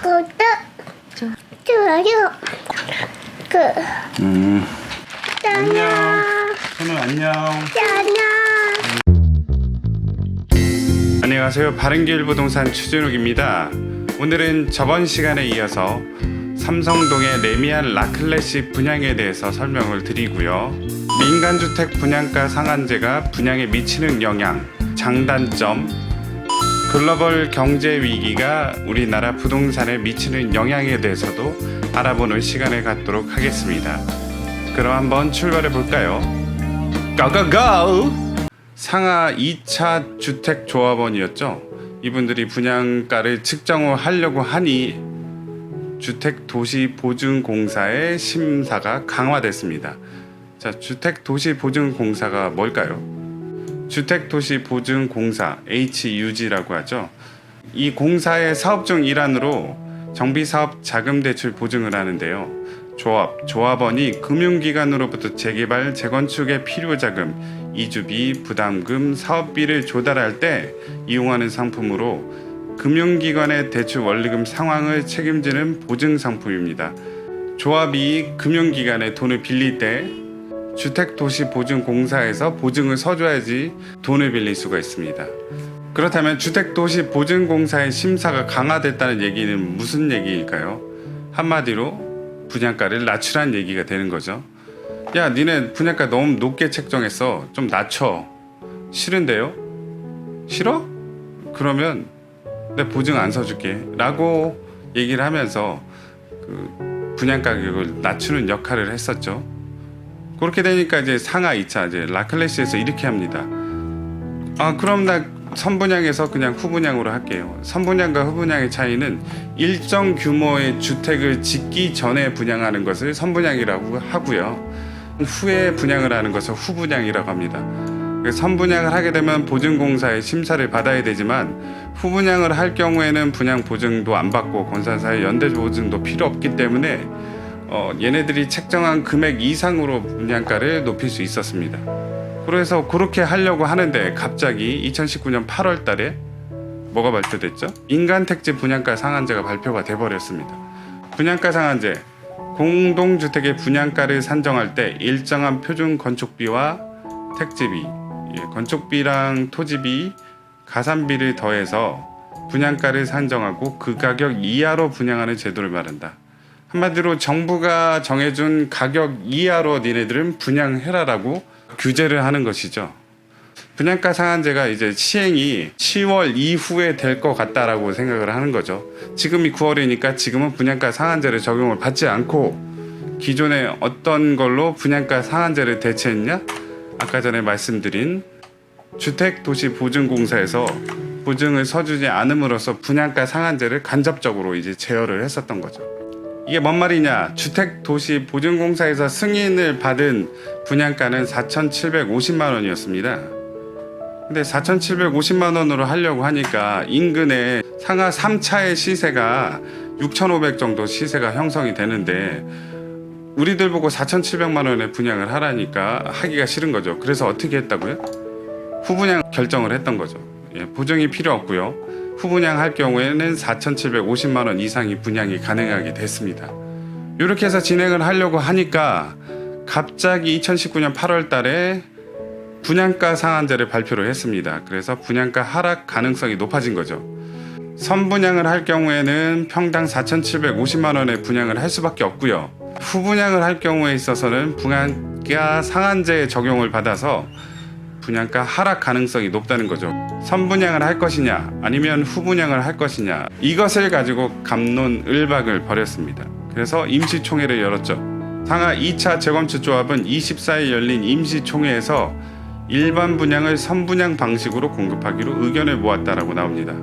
구독, 좋아요, 안녕. 선우 안녕. 안녕. 안녕하세요. 바른길 부동산 추진욱입니다. 오늘은 저번 시간에 이어서 삼성동의 레미안 라클래시 분양에 대해서 설명을 드리고요. 민간주택 분양가 상한제가 분양에 미치는 영향, 장단점, 글로벌 경제 위기가 우리나라 부동산에 미치는 영향에 대해서도 알아보는 시간을 갖도록 하겠습니다. 그럼 한번 출발해 볼까요? 고고고! 상하 2차 주택조합원이었죠. 이분들이 분양가를 측정하려고 하니 주택도시보증공사의 심사가 강화됐습니다. 자, 주택도시보증공사가 뭘까요? 주택도시보증공사 HUG라고 하죠. 이 공사의 사업 중 일환으로 정비사업 자금대출 보증을 하는데요. 조합원이 금융기관으로부터 재개발, 재건축에 필요자금, 이주비, 부담금, 사업비를 조달할 때 이용하는 상품으로 금융기관의 대출 원리금 상황을 책임지는 보증상품입니다. 조합이 금융기관에 돈을 빌릴 때 주택도시보증공사에서 보증을 서줘야지 돈을 빌릴 수가 있습니다. 그렇다면 주택도시보증공사의 심사가 강화됐다는 얘기는 무슨 얘기일까요? 한마디로 분양가를 낮추라는 얘기가 되는 거죠. 야, 니네 분양가 너무 높게 책정했어. 좀 낮춰. 싫은데요? 싫어? 그러면 내 보증 안 서줄게 라고 얘기를 하면서 그 분양 가격을 낮추는 역할을 했었죠. 그렇게 되니까 이제 상하 2차 이제 라클래시에서 이렇게 합니다. 아, 그럼 나 선분양에서 그냥 후분양으로 할게요. 선분양과 후분양의 차이는 일정 규모의 주택을 짓기 전에 분양하는 것을 선분양이라고 하고요. 후에 분양을 하는 것을 후분양이라고 합니다. 선분양을 하게 되면 보증공사의 심사를 받아야 되지만 후분양을 할 경우에는 분양 보증도 안 받고 건설사의 연대 보증도 필요 없기 때문에 얘네들이 책정한 금액 이상으로 분양가를 높일 수 있었습니다. 그래서 그렇게 하려고 하는데 갑자기 2019년 8월 달에 뭐가 발표됐죠? 인간택지 분양가 상한제가 발표가 돼버렸습니다. 분양가 상한제, 공동주택의 분양가를 산정할 때 일정한 표준 건축비와 택지비, 건축비랑 토지비, 가산비를 더해서 분양가를 산정하고 그 가격 이하로 분양하는 제도를 말한다. 한마디로 정부가 정해준 가격 이하로 니네들은 분양해라라고 규제를 하는 것이죠. 분양가 상한제가 이제 시행이 10월 이후에 될 것 같다라고 생각을 하는 거죠. 지금이 9월이니까 지금은 분양가 상한제를 적용을 받지 않고 기존에 어떤 걸로 분양가 상한제를 대체했냐? 아까 전에 말씀드린 주택도시보증공사에서 보증을 서주지 않음으로써 분양가 상한제를 간접적으로 이제 제어를 했었던 거죠. 이게 뭔 말이냐? 주택도시보증공사에서 승인을 받은 분양가는 4,750만 원이었습니다. 근데 4,750만 원으로 하려고 하니까 인근에 상하 3차의 시세가 6,500 정도 시세가 형성이 되는데 우리들 보고 4,700만 원에 분양을 하라니까 하기가 싫은 거죠. 그래서 어떻게 했다고요? 후분양 결정을 했던 거죠. 보증이 필요 없고요. 후분양 할 경우에는 4,750만 원 이상이 분양이 가능하게 됐습니다. 이렇게 해서 진행을 하려고 하니까 갑자기 2019년 8월 달에 분양가 상한제를 발표를 했습니다. 그래서 분양가 하락 가능성이 높아진 거죠. 선분양을 할 경우에는 평당 4,750만 원에 분양을 할 수밖에 없고요. 후분양을 할 경우에 있어서는 분양가 상한제 적용을 받아서 분양가 하락 가능성이 높다는 거죠. 선분양을 할 것이냐 아니면 후분양을 할 것이냐 이것을 가지고 갑론을박을 벌였습니다. 그래서 임시총회를 열었죠. 상하 2차 재건축 조합은 24일 열린 임시총회에서 일반 분양을 선분양 방식으로 공급하기로 의견을 모았다라고 나옵니다.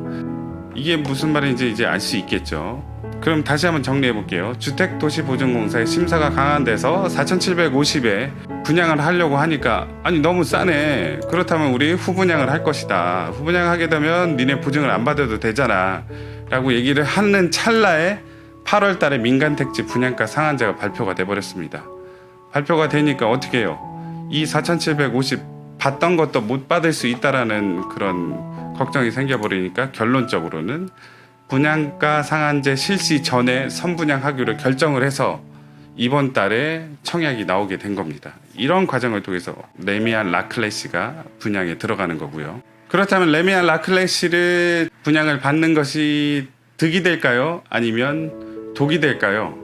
이게 무슨 말인지 이제 알 수 있겠죠. 그럼 다시 한번 정리해 볼게요. 주택도시보증공사의 심사가 강화돼서 4,750에 분양을 하려고 하니까 아니 너무 싸네. 그렇다면 우리 후분양을 할 것이다. 후분양하게 되면 니네 보증을 안 받아도 되잖아 라고 얘기를 하는 찰나에 8월 달에 민간택지 분양가 상한제가 발표가 돼버렸습니다. 발표가 되니까 어떻게 해요? 이 4,750 받던 것도 못 받을 수 있다라는 그런 걱정이 생겨버리니까 결론적으로는 분양가 상한제 실시 전에 선분양하기로 결정을 해서 이번 달에 청약이 나오게 된 겁니다. 이런 과정을 통해서 레미안 라클래시가 분양에 들어가는 거고요. 그렇다면 레미안 라클래시를 분양을 받는 것이 득이 될까요? 아니면 독이 될까요?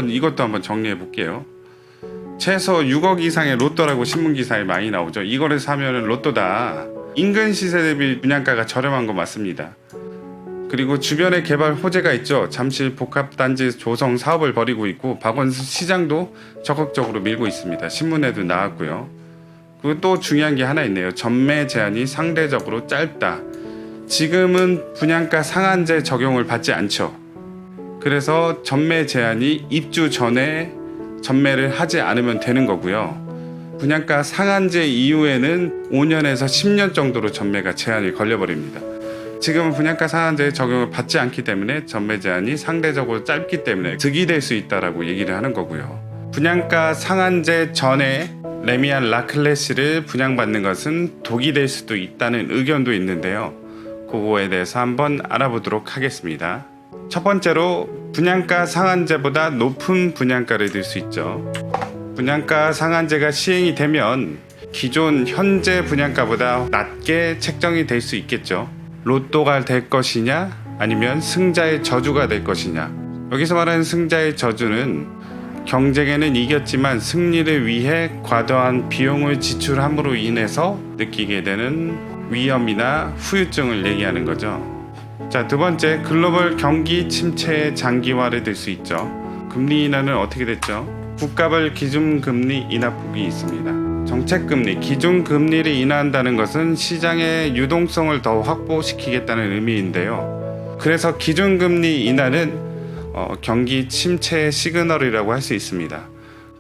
이것도 한번 정리해 볼게요. 최소 6억 이상의 로또라고 신문 기사에 많이 나오죠. 이거를 사면은 로또다. 인근 시세 대비 분양가가 저렴한 거 맞습니다. 그리고 주변에 개발 호재가 있죠. 잠실 복합단지 조성 사업을 벌이고 있고 박원순 시장도 적극적으로 밀고 있습니다. 신문에도 나왔고요. 그리고 또 중요한 게 하나 있네요. 전매 제한이 상대적으로 짧다. 지금은 분양가 상한제 적용을 받지 않죠. 그래서 전매 제한이 입주 전에 전매를 하지 않으면 되는 거고요. 분양가 상한제 이후에는 5년에서 10년 정도로 전매가 제한이 걸려버립니다. 지금은 분양가 상한제 적용을 받지 않기 때문에 전매 제한이 상대적으로 짧기 때문에 득이 될 수 있다라고 얘기를 하는 거고요. 분양가 상한제 전에 레미안 라클래시를 분양받는 것은 독이 될 수도 있다는 의견도 있는데요. 그거에 대해서 한번 알아보도록 하겠습니다. 첫 번째로 분양가 상한제보다 높은 분양가를 들 수 있죠. 분양가 상한제가 시행이 되면 기존 현재 분양가보다 낮게 책정이 될 수 있겠죠. 로또가 될 것이냐 아니면 승자의 저주가 될 것이냐. 여기서 말하는 승자의 저주는 경쟁에는 이겼지만 승리를 위해 과도한 비용을 지출함으로 인해서 느끼게 되는 위험이나 후유증을 얘기하는 거죠. 자, 두 번째, 글로벌 경기 침체의 장기화를 들 수 있죠. 금리 인하는 어떻게 됐죠? 국가별 기준금리 인하폭이 있습니다. 정책금리, 기준금리를 인하한다는 것은 시장의 유동성을 더 확보시키겠다는 의미인데요. 그래서 기준금리 인하는 경기 침체의 시그널이라고 할 수 있습니다.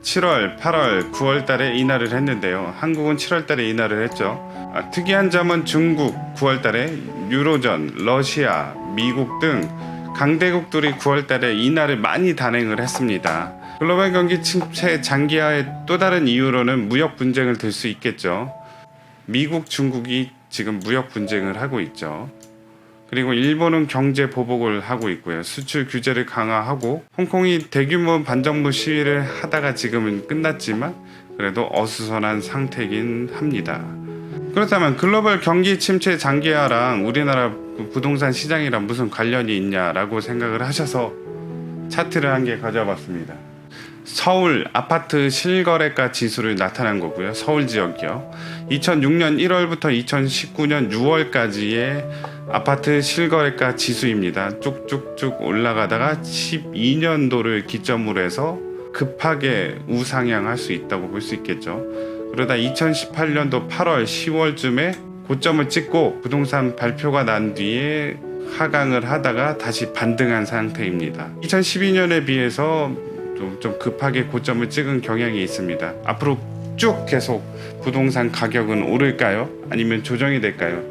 7월, 8월, 9월 달에 인하를 했는데요. 한국은 7월 달에 인하를 했죠. 특이한 점은 중국 9월 달에, 유로존, 러시아, 미국 등 강대국들이 9월 달에 인하를 많이 단행을 했습니다. 글로벌 경기 침체 장기화의 또 다른 이유로는 무역 분쟁을 들 수 있겠죠. 미국, 중국이 지금 무역 분쟁을 하고 있죠. 그리고 일본은 경제 보복을 하고 있고요. 수출 규제를 강화하고 홍콩이 대규모 반정부 시위를 하다가 지금은 끝났지만 그래도 어수선한 상태이긴 합니다. 그렇다면 글로벌 경기 침체 장기화랑 우리나라 부동산 시장이랑 무슨 관련이 있냐라고 생각을 하셔서 차트를 한 개 가져봤습니다. 서울 아파트 실거래가 지수를 나타난 거고요. 서울 지역이요. 2006년 1월부터 2019년 6월까지의 아파트 실거래가 지수입니다. 쭉쭉쭉 올라가다가 12년도를 기점으로 해서 급하게 우상향할 수 있다고 볼 수 있겠죠. 그러다 2018년도 8월 10월쯤에 고점을 찍고 부동산 발표가 난 뒤에 하강을 하다가 다시 반등한 상태입니다. 2012년에 비해서 좀 급하게 고점을 찍은 경향이 있습니다. 앞으로 쭉 계속 부동산 가격은 오를까요? 아니면 조정이 될까요?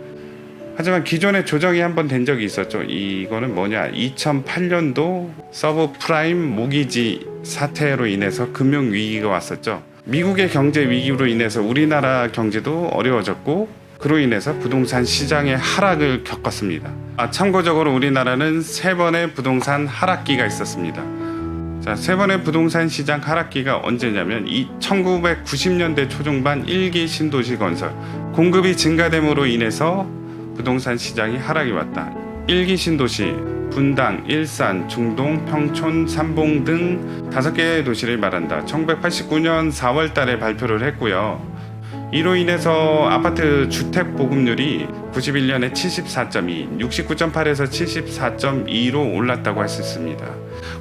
하지만 기존에 조정이 한번 된 적이 있었죠. 이거는 뭐냐? 2008년도 서브프라임 모기지 사태로 인해서 금융위기가 왔었죠. 미국의 경제 위기로 인해서 우리나라 경제도 어려워졌고 그로 인해서 부동산 시장의 하락을 겪었습니다. 참고적으로 우리나라는 3번의 부동산 하락기가 있었습니다. 자, 3번의 부동산 시장 하락기가 언제냐면 1990년대 초중반 1기 신도시 건설 공급이 증가됨으로 인해서 부동산 시장이 하락이 왔다. 1기 신도시 분당, 일산, 중동, 평촌, 삼봉 등 5개의 도시를 말한다. 1989년 4월 달에 발표를 했고요. 이로 인해서 아파트 주택 보급률이 91년에 74.2, 69.8에서 74.2로 올랐다고 할 수 있습니다.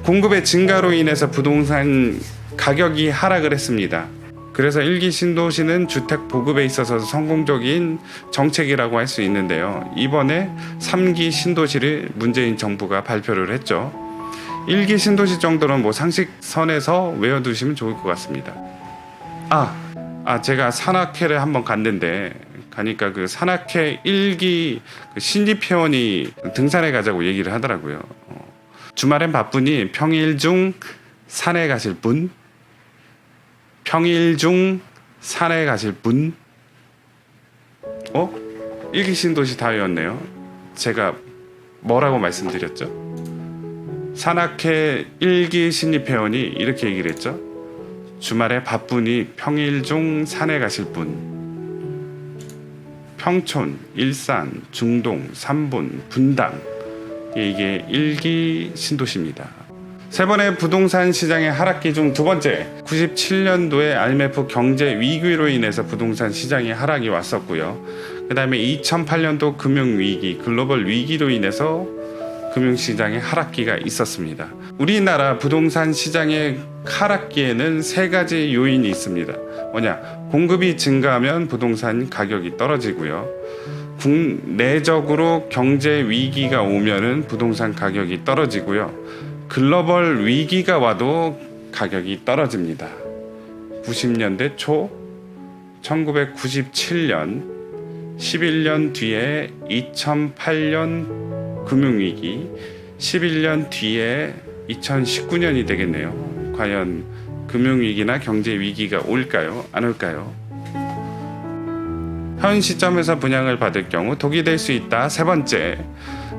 공급의 증가로 인해서 부동산 가격이 하락을 했습니다. 그래서 1기 신도시는 주택 보급에 있어서 성공적인 정책이라고 할 수 있는데요. 이번에 3기 신도시를 문재인 정부가 발표를 했죠. 1기 신도시 정도는 뭐 상식선에서 외워두시면 좋을 것 같습니다. 제가 산악회를 한번 갔는데 가니까 그 산악회 1기 그 신입회원이 등산에 가자고 얘기를 하더라고요. 주말엔 바쁘니 평일 중 산에 가실 분? 평일 중 산에 가실 분? 1기 신도시 다 외웠네요. 제가 뭐라고 말씀드렸죠? 산악회 1기 신입회원이 이렇게 얘기를 했죠. 주말에 바쁘니 평일 중 산에 가실 분. 평촌, 일산, 중동, 삼분, 분당, 이게 1기 신도시입니다. 세 번의 부동산 시장의 하락기 중 두 번째, 97년도에 IMF 경제 위기로 인해서 부동산 시장의 하락이 왔었고요. 그 다음에 2008년도 금융위기, 글로벌 위기로 인해서 금융시장의 하락기가 있었습니다. 우리나라 부동산 시장의 하락기에는 세 가지 요인이 있습니다. 뭐냐? 공급이 증가하면 부동산 가격이 떨어지고요. 국내적으로 경제 위기가 오면은 부동산 가격이 떨어지고요. 글로벌 위기가 와도 가격이 떨어집니다. 90년대 초, 1997년, 11년 뒤에 2008년 금융위기, 11년 뒤에 2019년이 되겠네요. 과연 금융위기나 경제위기가 올까요? 안 올까요? 현 시점에서 분양을 받을 경우 독이 될 수 있다. 세 번째,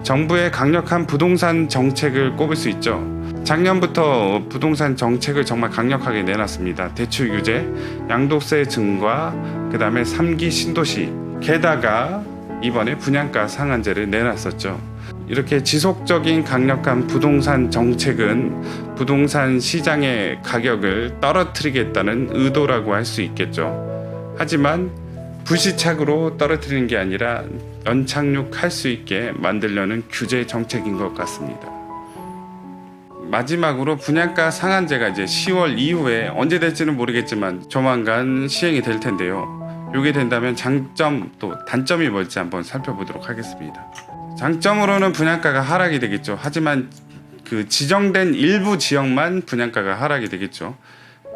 정부의 강력한 부동산 정책을 꼽을 수 있죠. 작년부터 부동산 정책을 정말 강력하게 내놨습니다. 대출 규제, 양도세 증가, 그 다음에 3기 신도시, 게다가 이번에 분양가 상한제를 내놨었죠. 이렇게 지속적인 강력한 부동산 정책은 부동산 시장의 가격을 떨어뜨리겠다는 의도라고 할 수 있겠죠. 하지만 불시착으로 떨어뜨리는 게 아니라 연착륙할 수 있게 만들려는 규제 정책인 것 같습니다. 마지막으로 분양가 상한제가 이제 10월 이후에 언제 될지는 모르겠지만 조만간 시행이 될 텐데요. 이게 된다면 장점 또 단점이 뭘지 한번 살펴보도록 하겠습니다. 장점으로는 분양가가 하락이 되겠죠. 하지만 그 지정된 일부 지역만 분양가가 하락이 되겠죠.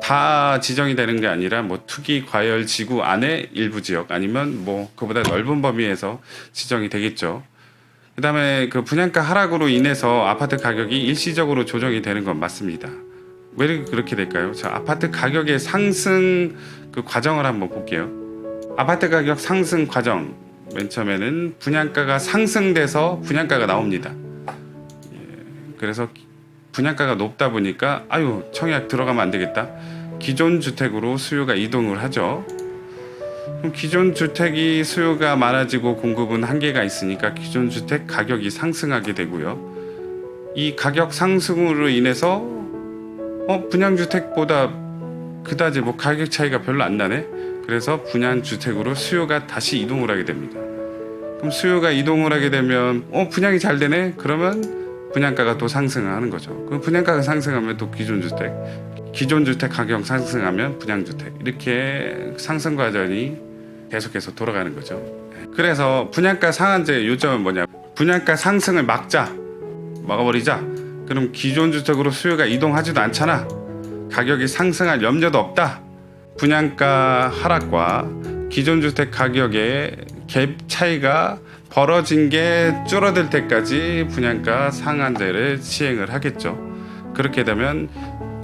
다 지정이 되는 게 아니라 뭐 투기 과열 지구 안에 일부 지역 아니면 뭐 그보다 넓은 범위에서 지정이 되겠죠. 그다음에 그 분양가 하락으로 인해서 아파트 가격이 일시적으로 조정이 되는 건 맞습니다. 왜 그렇게 될까요? 자, 아파트 가격의 상승 그 과정을 한번 볼게요. 아파트 가격 상승 과정, 맨 처음에는 분양가가 상승돼서 분양가가 나옵니다. 그래서 분양가가 높다 보니까 아유 청약 들어가면 안 되겠다. 기존 주택으로 수요가 이동을 하죠. 그럼 기존 주택이 수요가 많아지고 공급은 한계가 있으니까 기존 주택 가격이 상승하게 되고요. 이 가격 상승으로 인해서 분양주택보다 그다지 뭐 가격 차이가 별로 안 나네. 그래서 분양주택으로 수요가 다시 이동을 하게 됩니다. 그럼 수요가 이동을 하게 되면 분양이 잘 되네. 그러면 분양가가 또 상승하는 거죠. 그럼 분양가가 상승하면 또 기존 주택 가격 상승하면 분양주택 이렇게 상승 과정이 계속해서 돌아가는 거죠. 그래서 분양가 상한제 요점은 뭐냐? 분양가 상승을 막아버리자. 그럼 기존 주택으로 수요가 이동하지도 않잖아. 가격이 상승할 염려도 없다. 분양가 하락과 기존 주택 가격의 갭 차이가 벌어진 게 줄어들 때까지 분양가 상한제를 시행을 하겠죠. 그렇게 되면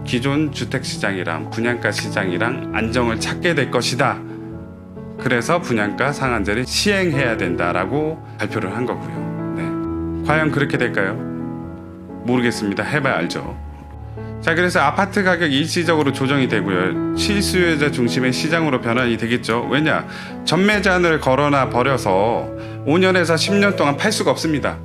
기존 주택 시장이랑 분양가 시장이랑 안정을 찾게 될 것이다. 그래서 분양가 상한제를 시행해야 된다라고 발표를 한 거고요. 네. 과연 그렇게 될까요? 모르겠습니다. 해봐야 알죠. 자, 그래서 아파트 가격이 일시적으로 조정이 되고요. 실수요자 중심의 시장으로 변환이 되겠죠. 왜냐? 전매제한을 걸어놔 버려서 5년에서 10년 동안 팔 수가 없습니다.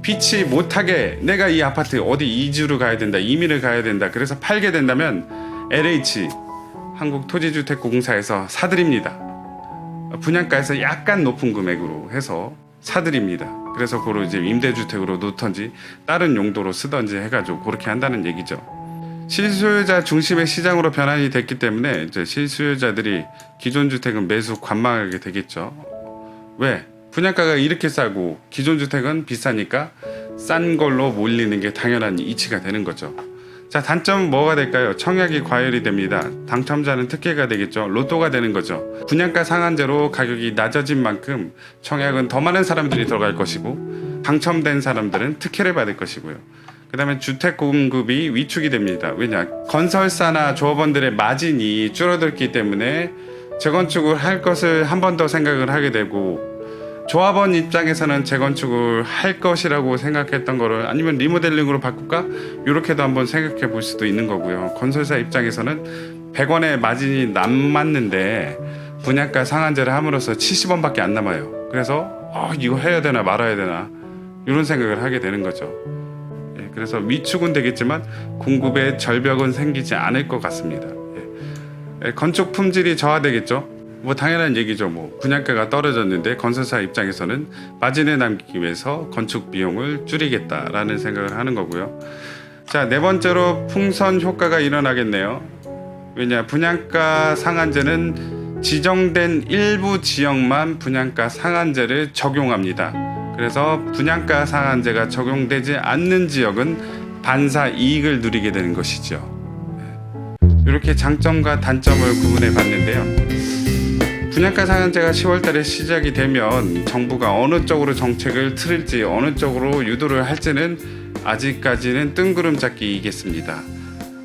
피치 못하게 내가 이 아파트 어디 이주를 가야 된다, 이민을 가야 된다. 그래서 팔게 된다면 LH 한국토지주택공사에서 사드립니다. 분양가에서 약간 높은 금액으로 해서 사드립니다. 그래서 그걸 이제 임대주택으로 놓던지 다른 용도로 쓰던지 해가지고 그렇게 한다는 얘기죠. 실수요자 중심의 시장으로 변환이 됐기 때문에 이제 실수요자들이 기존 주택은 매수 관망하게 되겠죠. 왜? 분양가가 이렇게 싸고 기존 주택은 비싸니까 싼 걸로 몰리는 게 당연한 이치가 되는 거죠. 자, 단점은 뭐가 될까요? 청약이 과열이 됩니다. 당첨자는 특혜가 되겠죠. 로또가 되는 거죠. 분양가 상한제로 가격이 낮아진 만큼 청약은 더 많은 사람들이 들어갈 것이고 당첨된 사람들은 특혜를 받을 것이고요. 그 다음에 주택 공급이 위축이 됩니다. 왜냐? 건설사나 조합원들의 마진이 줄어들기 때문에 재건축을 할 것을 한 번 더 생각을 하게 되고 조합원 입장에서는 재건축을 할 것이라고 생각했던 거를 아니면 리모델링으로 바꿀까? 이렇게도 한번 생각해 볼 수도 있는 거고요. 건설사 입장에서는 100원의 마진이 남았는데 분양가 상한제를 함으로써 70원밖에 안 남아요. 그래서 이거 해야 되나 말아야 되나 이런 생각을 하게 되는 거죠. 그래서 위축은 되겠지만 공급의 절벽은 생기지 않을 것 같습니다. 건축 품질이 저하되겠죠. 뭐 당연한 얘기죠. 뭐 분양가가 떨어졌는데 건설사 입장에서는 마진을 남기기 위해서 건축 비용을 줄이겠다라는 생각을 하는 거고요. 자, 네 번째로 풍선 효과가 일어나겠네요. 왜냐, 분양가 상한제는 지정된 일부 지역만 분양가 상한제를 적용합니다. 그래서 분양가 상한제가 적용되지 않는 지역은 반사 이익을 누리게 되는 것이죠. 이렇게 장점과 단점을 구분해 봤는데요. 분양가 상한제가 10월달에 시작이 되면 정부가 어느 쪽으로 정책을 틀을지 어느 쪽으로 유도를 할지는 아직까지는 뜬구름 잡기이겠습니다.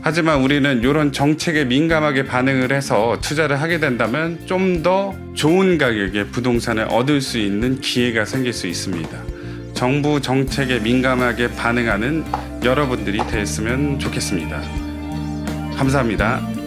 하지만 우리는 이런 정책에 민감하게 반응을 해서 투자를 하게 된다면 좀 더 좋은 가격에 부동산을 얻을 수 있는 기회가 생길 수 있습니다. 정부 정책에 민감하게 반응하는 여러분들이 됐으면 좋겠습니다. 감사합니다.